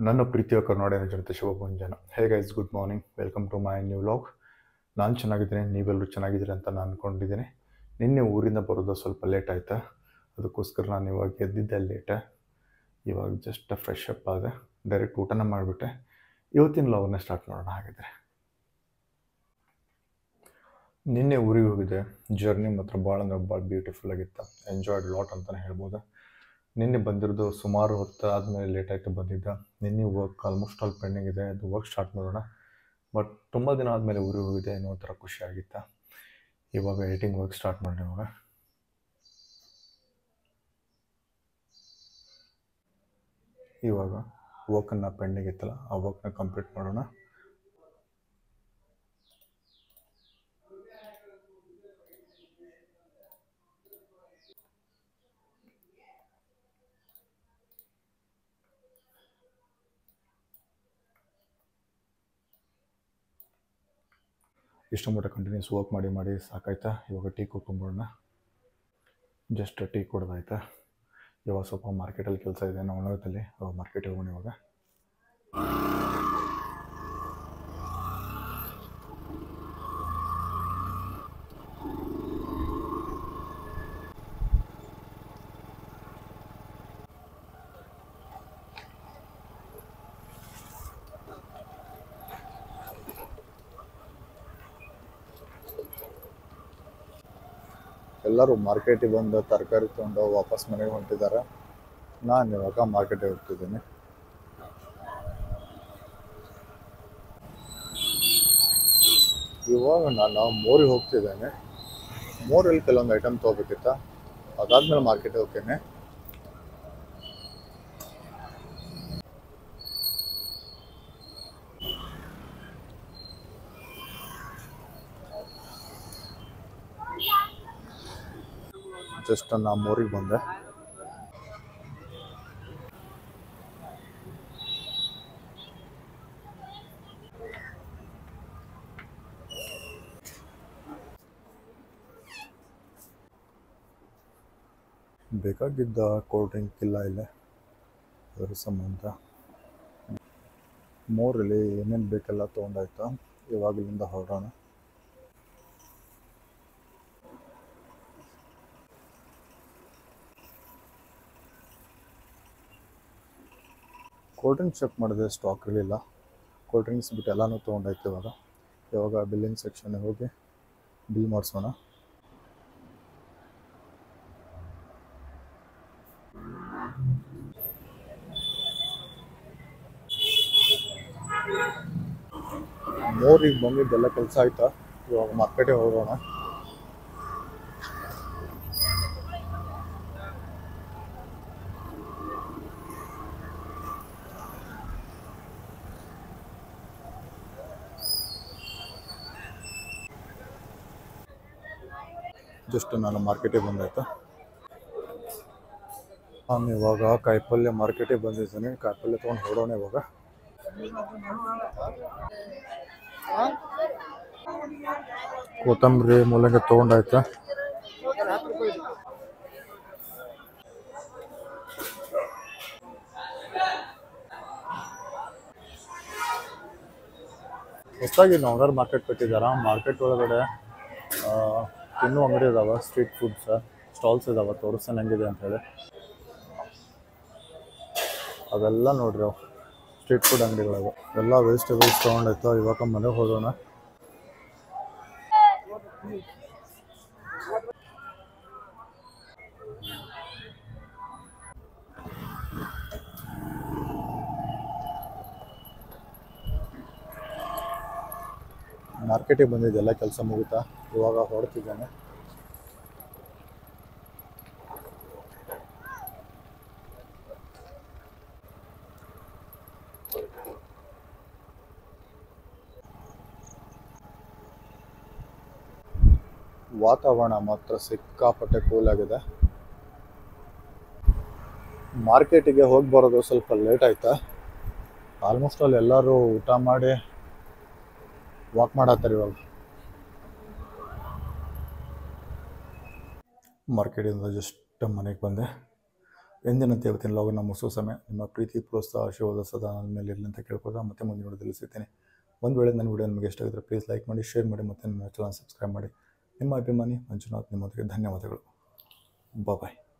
ನನ್ನ ಪ್ರೀತಿಯ ಕರ್ನಾಟಕ ಜನತೆ ಶುಭ ಮುಂಜಾನೆ. Hey guys, good morning, welcome to my new vlog. ನಾನು ಚೆನ್ನಾಗಿದ್ದೀನಿ, ನೀವೆಲ್ಲರೂ ಚೆನ್ನಾಗಿದ್ದೀರಿ ಅಂತ ನಾನು ಅಂದ್ಕೊಂಡಿದ್ದೀನಿ. ನಿನ್ನೆ ಊರಿಂದ ಬರೋದು ಸ್ವಲ್ಪ ಲೇಟ್ ಆಯಿತಾ, ಅದಕ್ಕೋಸ್ಕರ ನಾನು ಇವಾಗ ಎದ್ದಿದ್ದೆ ಲೇಟ. ಇವಾಗ ಜಸ್ಟ್ ಫ್ರೆಶ್ ಅಪ್ ಆದೆ, ಡೈರೆಕ್ಟ್ ಊಟನ ಮಾಡಿಬಿಟ್ಟೆ. ಇವತ್ತಿನ ವ್ಲಾಗ್ನ ಸ್ಟಾರ್ಟ್ ಮಾಡೋಣ. ಹಾಗಿದ್ರೆ ನಿನ್ನೆ ಊರಿಗೆ ಹೋಗಿದ್ದೆ. ಜರ್ನಿ ಮಾತ್ರ ಭಾಳ ಅಂದ್ರೆ ಭಾಳ ಬ್ಯೂಟಿಫುಲ್ ಆಗಿತ್ತು. ಎಂಜಾಯ್ಡ್ ಲಾಟ್ ಅಂತಲೇ ಹೇಳ್ಬೋದು. ನಿನ್ನೆ ಬಂದಿರೋದು ಸುಮಾರು ಹೊತ್ತು ಆದಮೇಲೆ ಲೇಟ್ ಆಯಿತು ಬಂದಿದ್ದ. ನಿನ್ನೆ ವರ್ಕ್ ಆಲ್ಮೋಸ್ಟ್ ಆಲ್ ಪೆಂಡಿಂಗ್ ಇದೆ, ಅದು ವರ್ಕ್ ಸ್ಟಾರ್ಟ್ ಮಾಡೋಣ. ಬಟ್ ತುಂಬ ದಿನ ಆದಮೇಲೆ ಊರಿಗೆ ಹೋಗಿದ್ದೆ, ಏನೋ ಒಂಥರ ಖುಷಿಯಾಗಿತ್ತು. ಇವಾಗ ಎಡಿಟಿಂಗ್ ವರ್ಕ್ ಸ್ಟಾರ್ಟ್ ಮಾಡೋಣ. ಇವಾಗ ವರ್ಕನ್ನು ಪೆಂಡಿಂಗ್ ಇತ್ತಲ್ಲ, ಆ ವರ್ಕ್ನ ಕಂಪ್ಲೀಟ್ ಮಾಡೋಣ. ಇಷ್ಟು ಮಟ್ಟ ಕಂಟಿನ್ಯೂಸ್ ವರ್ಕ್ ಮಾಡಿ ಸಾಕಾಯ್ತಾ. ಇವಾಗ ಟೀ ಕುಡ್ಕೊಂಬಿಡೋಣ. ಜಸ್ಟ್ ಟೀ ಕುಡ್ದಾಯ್ತಾ. ಇವಾಗ ಸ್ವಲ್ಪ ಮಾರ್ಕೆಟಲ್ಲಿ ಕೆಲಸ ಇದೆ ನಾವು ಒಣಗದಲ್ಲಿ, ಮಾರ್ಕೆಟಿಗೆ ಹೋಗೋಣ ಇವಾಗ. ಎಲ್ಲರೂ ಮಾರ್ಕೆಟಿಗೆ ಬಂದು ತರಕಾರಿ ತೊಗೊಂಡು ವಾಪಸ್ ಮನೆಗೆ ಹೊಂಟಿದ್ದಾರೆ. ನಾನು ಇವಾಗ ಮಾರ್ಕೆಟಿಗೆ ಹೋಗ್ತಿದ್ದೀನಿ. ಇವಾಗ ನಾನು ಮೋರಿಗೆ ಹೋಗ್ತಿದ್ದೇನೆ. ಮೋರಲ್ಲಿ ಕೆಲವೊಂದು ಐಟಮ್ ತೊಗೋಬೇಕಿತ್ತು, ಅದಾದ್ಮೇಲೆ ಮಾರ್ಕೆಟಿಗೆ ಹೋಗ್ತೇನೆ. ಜಸ್ಟ್ ನಾ ಮೋರಿಗೆ ಬಂದೆ. ಬೇಕಾಗಿದ್ದ ಕೋಲ್ಡ್ ಡ್ರಿಂಕ್ ಇಲ್ಲ ಇಲ್ಲ, ಅದರ ಸಂಬಂಧ ಮೋರಲ್ಲಿ ಏನೇನು ಬೇಕೆಲ್ಲ ತೊಗೊಂಡಾಯ್ತು. ಇವಾಗ ಇಲ್ಲಿಂದ ಹೊರಡೋಣ. ಕೋಲ್ಡ್ ಡ್ರಿಂಕ್ಸ್ ಚೆಕ್ ಮಾಡಿದೆ, ಸ್ಟಾಕ್ ಇರಲಿಲ್ಲ. ಕೋಲ್ಡ್ ಡ್ರಿಂಕ್ಸ್ ಬಿಟ್ಟು ಎಲ್ಲನೂ ತೊಗೊಂಡಾಯ್ತು. ಇವಾಗ ಬಿಲ್ಲಿಂಗ್ ಸೆಕ್ಷನ್ಗೆ ಹೋಗಿ ಬಿಲ್ ಮಾಡಿಸೋಣ. ಮೋರಿಗೆ ಬಂದಿದ್ದೆಲ್ಲ ಕೆಲಸ ಆಯ್ತಾ. ಇವಾಗ ಮಾರ್ಕೆಟಿಗೆ ಹೋಗೋಣ. ಜಸ್ಟ್ ನಾನು ಮಾರ್ಕೆಟಿಗೆ ಬಂದಾಯ್ತು. ನಾನು ಇವಾಗ ಕಾಯಿಪಲ್ಯ ಮಾರ್ಕೆಟಿಗೆ ಬಂದಿದ್ದೀನಿ. ಕಾಯಿಪಲ್ಯ ತೊಗೊಂಡು ಹೊರಡೋಣ ಇವಾಗ. ಕೊತ್ತಂಬರಿ ಮೂಲಂಗಿ ತೊಗೊಂಡಾಯ್ತು. ಹೊಸದಾಗಿ ನವನಗರ ಮಾರ್ಕೆಟ್ ಕಟ್ಟಿದ್ದಾರೆ. ಮಾರ್ಕೆಟ್ ಒಳಗಡೆ ಇನ್ನೂ ಅಂಗಡಿ ಇದಾವೆ, ಸ್ಟ್ರೀಟ್ ಫುಡ್ಸ್ ಸ್ಟಾಲ್ಸ್ ಇದಾವೆ. ತೋರಿಸ್ತಾನೆ ಹೆಂಗಿದೆ ಅಂಥೇಳಿ. ಅವೆಲ್ಲ ನೋಡ್ರಿ, ಅವು ಸ್ಟ್ರೀಟ್ ಫುಡ್ ಅಂಗಡಿಗಳವು. ಎಲ್ಲ ವೆಜಿಟೇಬಲ್ಸ್ ತೊಗೊಂಡಾಯ್ತು. ಇವಾಗ ಮನೆಗೆ ಹೋಗೋಣ. ಮಾರ್ಕೆಟಿಗೆ ಬಂದಿದ್ದೆಲ್ಲ ಕೆಲಸ ಮುಗಿತಾ. ಇವಾಗ ಹೊರಡ್ತಿದ್ದೇನೆ. ವಾತಾವರಣ ಮಾತ್ರ ಸಿಕ್ಕಾಪಟ್ಟೆ ಕೂಲ್ ಆಗಿದೆ. ಮಾರ್ಕೆಟಿಗೆ ಹೋಗಿ ಬರೋದು ಸ್ವಲ್ಪ ಲೇಟ್ ಆಯ್ತಾ. ಆಲ್ಮೋಸ್ಟ್ ಅಲ್ಲಿ ಎಲ್ಲರೂ ಊಟ ಮಾಡಿ ವಾಕ್ ಮಾಡತ್ತಾರೆ. ಇವಾಗ ಮಾರ್ಕೆಟಿಂದ ಜಸ್ಟ್ ಮನೆಗೆ ಬಂದೆ. ಎಂದಿನಂತೆ ಇವತ್ತಿನ ಲಾಗನ್ನು ಮುಗಿಸೋ ಸಮಯ. ನಿಮ್ಮ ಪ್ರೀತಿ ಪ್ರೋತ್ಸಾಹ ಆಶೀರ್ವಾದ ಸದಾ ನನ್ನ ಮೇಲೆ ಇರಲಿ ಅಂತ ಕೇಳ್ಕೊಳ್ತಾ ಮತ್ತೆ ಮುಂದಿನ ವಿಡಿಯೋದಲ್ಲಿ ಸಿಗ್ತೀನಿ. ಒಂದು ವೇಳೆ ನನ್ನ ವಿಡಿಯೋ ನಿಮಗೆ ಇಷ್ಟ ಆಗಿದ್ರೆ ಪ್ಲೀಸ್ ಲೈಕ್ ಮಾಡಿ, ಶೇರ್ ಮಾಡಿ ಮತ್ತು ನನ್ನ ಚಾನಲ್ ಸಬ್ಸ್ಕ್ರೈಬ್ ಮಾಡಿ. ನಿಮ್ಮ ಅಭಿಮಾನಿ ಮಂಜುನಾಥ್. ನಿಮ್ಮೊಂದಿಗೆ ಧನ್ಯವಾದಗಳು. ಬಾಯ್.